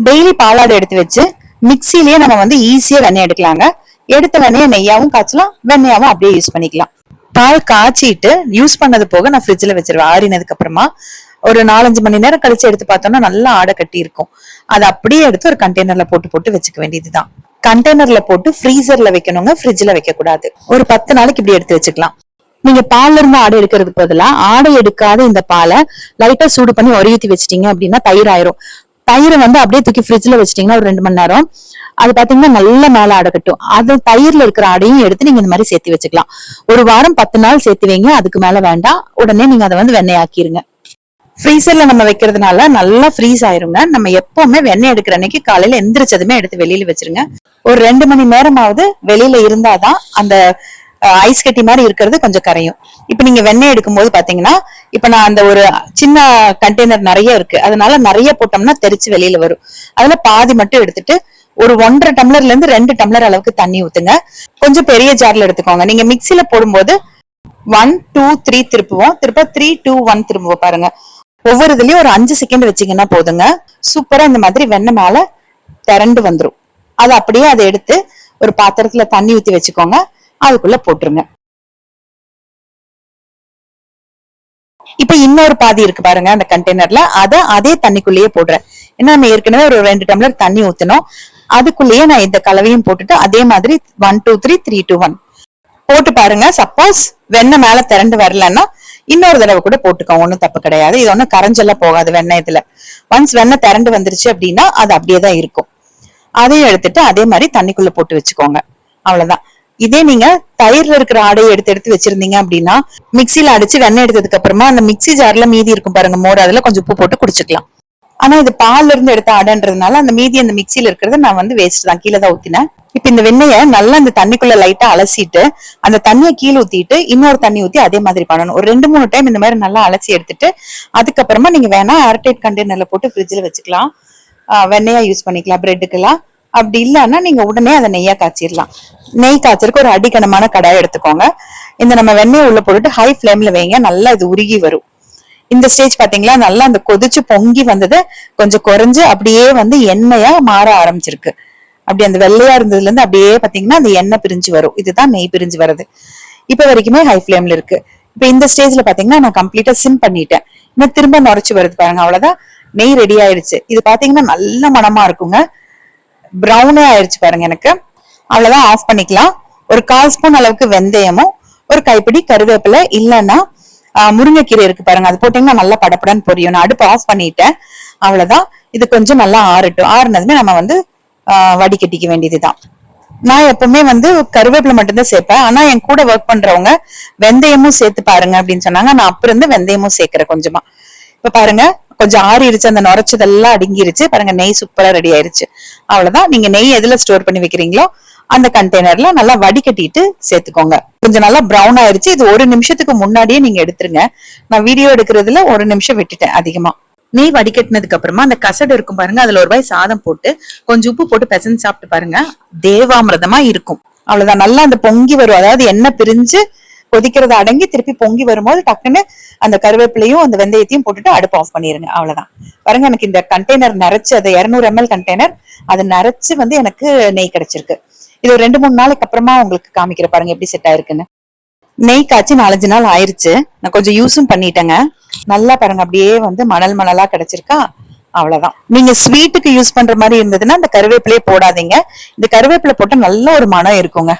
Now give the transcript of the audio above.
Daily பாலாடை எடுத்து வச்சு மிக்சிலேயே நம்ம வந்து ஈஸியா வெண்ணெய் எடுக்கலாங்க. எடுத்த வெண்ணெயை நெய்யாவும் காய்ச்சலாம், வெண்ணெயாவும் அப்படியே யூஸ் பண்ணிக்கலாம். பால் காய்ச்சிட்டு யூஸ் பண்ணது போக நான் ஃப்ரிட்ஜ்ல வச்சிருவேன். ஆறினதுக்கு அப்புறமா ஒரு 4-5 மணி நேரம் கழிச்சு எடுத்து பார்த்தோம்னா நல்லா ஆடை கட்டி இருக்கும். அதை அப்படியே எடுத்து ஒரு கண்டெய்னர்ல போட்டு போட்டு வச்சுக்க வேண்டியதுதான். கண்டெய்னர்ல போட்டு ஃப்ரீசர்ல வைக்கணுங்க, ஃப்ரிட்ஜ்ல வைக்க கூடாது. ஒரு 10 நாளைக்கு இப்படி எடுத்து வச்சுக்கலாம். நீங்க பால்ல இருந்து ஆடை எடுக்கிறதுக்கு பதிலா ஆடை எடுக்காத இந்த பாலை லைட்டா சூடு பண்ணி ஊத்தி வச்சிட்டீங்க அப்படின்னா தயிர் ஆயிரும். தயிரை வந்து அப்படியே தூக்கி ஃப்ரிட்ஜ்ல வச்சிட்டீங்கன்னா ஒரு 2 மணி நேரம் அது பாத்தீங்கன்னா நல்ல மேல ஆடை கட்டும். அது தயிர்ல இருக்கிற ஆடையும் எடுத்து நீங்க இந்த மாதிரி சேர்த்து வச்சுக்கலாம். ஒரு வாரம் 10 நாள் சேர்த்து வைங்க, அதுக்கு மேல வேண்டாம். உடனே நீங்க அதை வந்து வெண்ணெய் ஆக்கிருங்க. ஃப்ரீசர்ல நம்ம வைக்கிறதுனால நல்லா ஃப்ரீஸ் ஆயிருங்க. நம்ம எப்பவுமே வெண்ணெய் எடுக்கிற அன்னைக்கு காலையில எந்திரிச்சதுமே எடுத்து வெளியில வச்சிருங்க. ஒரு 2 மணி நேரமாவது வெளியில இருந்தாதான் அந்த ஐஸ் கட்டி மாதிரி இருக்கிறது கொஞ்சம் கரையும். இப்ப நீங்க வெண்ணெய் எடுக்கும் போது பாத்தீங்கன்னா இப்ப நான் அந்த ஒரு சின்ன கண்டெய்னர் நிறைய இருக்கு, அதனால நிறைய போட்டோம்னா தெரிச்சு வெளியில வரும். அதுல பாதி மட்டும் எடுத்துட்டு ஒரு 1.5 டம்ளர்ல இருந்து 2 டம்ளர் அளவுக்கு தண்ணி ஊத்துங்க. கொஞ்சம் பெரிய ஜார்ல எடுத்துக்கோங்க. நீங்க மிக்சில போடும்போது 1 2 3 திருப்புவோம், திருப்ப 3 2 1 திரும்புவோம் பாருங்க. ஒவ்வொரு இதுலயும் ஒரு 5 செகண்ட் வச்சீங்கன்னா போதுங்க. சூப்பரா இந்த மாதிரி வெண்ணெய் மேல திரண்டு வந்துரும். அதை அப்படியே அதை எடுத்து ஒரு பாத்திரத்துல தண்ணி ஊத்தி வச்சுக்கோங்க, அதுக்குள்ள போட்டுருங்க. இப்ப இன்னொரு பாதி இருக்கு பாருங்க அந்த கண்டெய்னர்ல, அதே தண்ணிக்குள்ளேயே போடுறேன். ஏன்னா நம்ம ஏற்கனவே ஒரு 2 டம்ளர் தண்ணி ஊத்தணும், அதுக்குள்ளேயே நான் இந்த கலவையும் போட்டுட்டு அதே மாதிரி 1 2 3 3 2 1 போட்டு பாருங்க. சப்போஸ் வெண்ணெய் மேல திரண்டு வரலன்னா இன்னொரு தடவை கூட போட்டுக்கோங்க, ஒன்னும் தப்பு கிடையாது. இது ஒன்னும் கரைஞ்செல்லாம் போகாது வெண்ணெய் இதுல. ஒன்ஸ் வெண்ணெய் திரண்டு வந்துருச்சு அப்படின்னா அது அப்படியேதான் இருக்கும். அதையும் எடுத்துட்டு அதே மாதிரி தண்ணிக்குள்ள போட்டு வச்சுக்கோங்க, அவ்வளவுதான். இதே நீங்க தயிர்ல இருக்கிற ஆடையை எடுத்து எடுத்து வச்சிருந்தீங்க அப்படின்னா மிக்சியில அடிச்சு வெண்ணெய் எடுத்ததுக்கு அப்புறமா அந்த மிக்சி ஜார்ல மீதி இருக்கும் பாருங்க மோர், அதுல கொஞ்சம் உப்பு போட்டு குடிச்சுக்கலாம். ஆனா இது பால்ல இருந்து எடுத்த ஆடைன்றதுனால அந்த மீதி அந்த மிக்சியில இருக்கிறத நான் வந்து வேஸ்ட் தான், கீழே தான் ஊத்தினேன். இப்ப இந்த வெண்ணெய நல்லா அந்த தண்ணிக்குள்ள லைட்டா அலசிட்டு அந்த தண்ணியை கீழே ஊத்திட்டு இன்னொரு தண்ணி ஊத்தி அதே மாதிரி பண்ணணும். ஒரு 2-3 டைம் இந்த மாதிரி நல்லா அலசி எடுத்துட்டு அதுக்கப்புறமா நீங்க வேணா ஏர்டைட் கண்டெய்னர்ல போட்டு ஃப்ரிட்ஜ்ல வச்சுக்கலாம், வெண்ணெயா யூஸ் பண்ணிக்கலாம் பிரெட்டுக்கெல்லாம். அப்படி இல்லைன்னா நீங்க உடனே அதை நெய்யா காய்ச்சிடலாம். நெய் காய்ச்சறதுக்கு ஒரு அடிக்கனமான கடாய் எடுத்துக்கோங்க. இந்த நம்ம வெண்ணெயை உள்ள போட்டுட்டு ஹை ஃபிளேம்ல வைங்க, நல்லா இது உருகி வரும். இந்த ஸ்டேஜ் பாத்தீங்களா, நல்லா அந்த கொதிச்சு பொங்கி வந்தது கொஞ்சம் குறைஞ்சு அப்படியே வந்து எண்ணெயா மாற ஆரம்பிச்சிருக்கு. அப்படி அந்த வெள்ளையா இருந்ததுல இருந்து அப்படியே பாத்தீங்கன்னா அந்த எண்ணெய் பிரிஞ்சு வரும். இதுதான் நெய் பிரிஞ்சு வருது. இப்ப வரைக்குமே ஹை ஃபிளேம்ல இருக்கு. இப்ப இந்த ஸ்டேஜ்ல பாத்தீங்கன்னா நான் கம்ப்ளீட்டா சிம் பண்ணிட்டேன். இன்னும் திரும்ப நுரைச்சு வருது பாருங்க, அவ்வளவுதான், நெய் ரெடி ஆயிடுச்சு. இது பாத்தீங்கன்னா நல்ல மணமா இருக்குங்க, ப்ரௌனே ஆயிடுச்சு பாருங்க எனக்கு. அவ்வளவுதான், ஆஃப் பண்ணிக்கலாம். ஒரு 1/4 ஸ்பூன் அளவுக்கு வெந்தயமும் ஒரு கைப்பிடி கருவேப்பிலை இல்லைன்னா முருங்கைக்கீரை இருக்கு பாருங்க, அது போட்டீங்கன்னா நல்லா படப்படன்னு பொரியும். நான் அடுப்பு ஆஃப் பண்ணிட்டேன். அவ்வளவுதான், இது கொஞ்சம் நல்லா ஆறட்டும். ஆறுனதுமே நம்ம வந்து வடிகட்டிக்க வேண்டியதுதான். நான் எப்பவுமே வந்து கருவேப்பிலை மட்டும்தான் சேர்ப்பேன். ஆனா என் கூட ஒர்க் பண்றவங்க வெந்தயமும் சேர்த்து பாருங்க அப்படின்னு சொன்னாங்க. நான் அப்புறம் இருந்து வெந்தயமும் சேர்க்கிறேன் கொஞ்சமா. இப்ப பாருங்க கொஞ்சம் ஆறிடுச்சு, அந்த நுரைச்சதெல்லாம் அடங்கிருச்சு பாருங்க, நெய் சூப்பரா ரெடி ஆயிருச்சு. அவ்வளவுதான். நீங்க நெய் எதுல ஸ்டோர் பண்ணி வைக்கிறீங்களோ அந்த கண்டெய்னர்ல நல்லா வடிகட்டிட்டு சேர்த்துக்கோங்க. கொஞ்சம் நல்லா ப்ரௌன் ஆயிருச்சு. இது 1 நிமிஷத்துக்கு முன்னாடியே நீங்க எடுத்துருங்க. நான் வீடியோ எடுக்கிறதுல 1 நிமிஷம் விட்டுட்டேன் அதிகமா. நெய் வடிகட்டினதுக்கு அப்புறமா அந்த கசடு இருக்கும் பாருங்க, அதுல ஒரு வாய் சாதம் போட்டு கொஞ்சம் உப்பு போட்டு பிசைஞ்சு சாப்பிட்டு பாருங்க, தேவாமிரதமா இருக்கும். அவ்வளவுதான், நல்லா அந்த பொங்கி வரும். அதாவது எண்ணெய் பிரிஞ்சு கொதிக்கிறத அடங்கி திருப்பி பொங்கி வரும்போது டக்குன்னு அந்த கருவேப்பிலையும் அந்த வெந்தயத்தையும் போட்டுட்டு அடுப்பு ஆஃப் பண்ணிருங்க. அவ்வளவுதான். பாருங்க, எனக்கு இந்த கண்டெய்னர் நிறைச்சு, அது 200 ml கண்டெய்னர், அது நிறைச்சு வந்து எனக்கு நெய் கிடைச்சிருக்கு. இது ஒரு 2-3 நாளைக்கு அப்புறமா உங்களுக்கு காமிக்கிற பாருங்க எப்படி செட் ஆயிருக்குன்னு. நெய் காய்ச்சி 4-5 நாள் ஆயிருச்சு. நான் கொஞ்சம் யூஸும் பண்ணிட்டேங்க. நல்லா பாருங்க அப்படியே வந்து மணல் மணலா கிடைச்சிருக்கா. அவ்வளவுதான். நீங்க ஸ்வீட்டுக்கு யூஸ் பண்ற மாதிரி இருந்ததுன்னா இந்த கருவேப்பிலையே போடாதீங்க. இந்த கருவேப்பிலை போட்டா நல்ல ஒரு மனம் இருக்குங்க.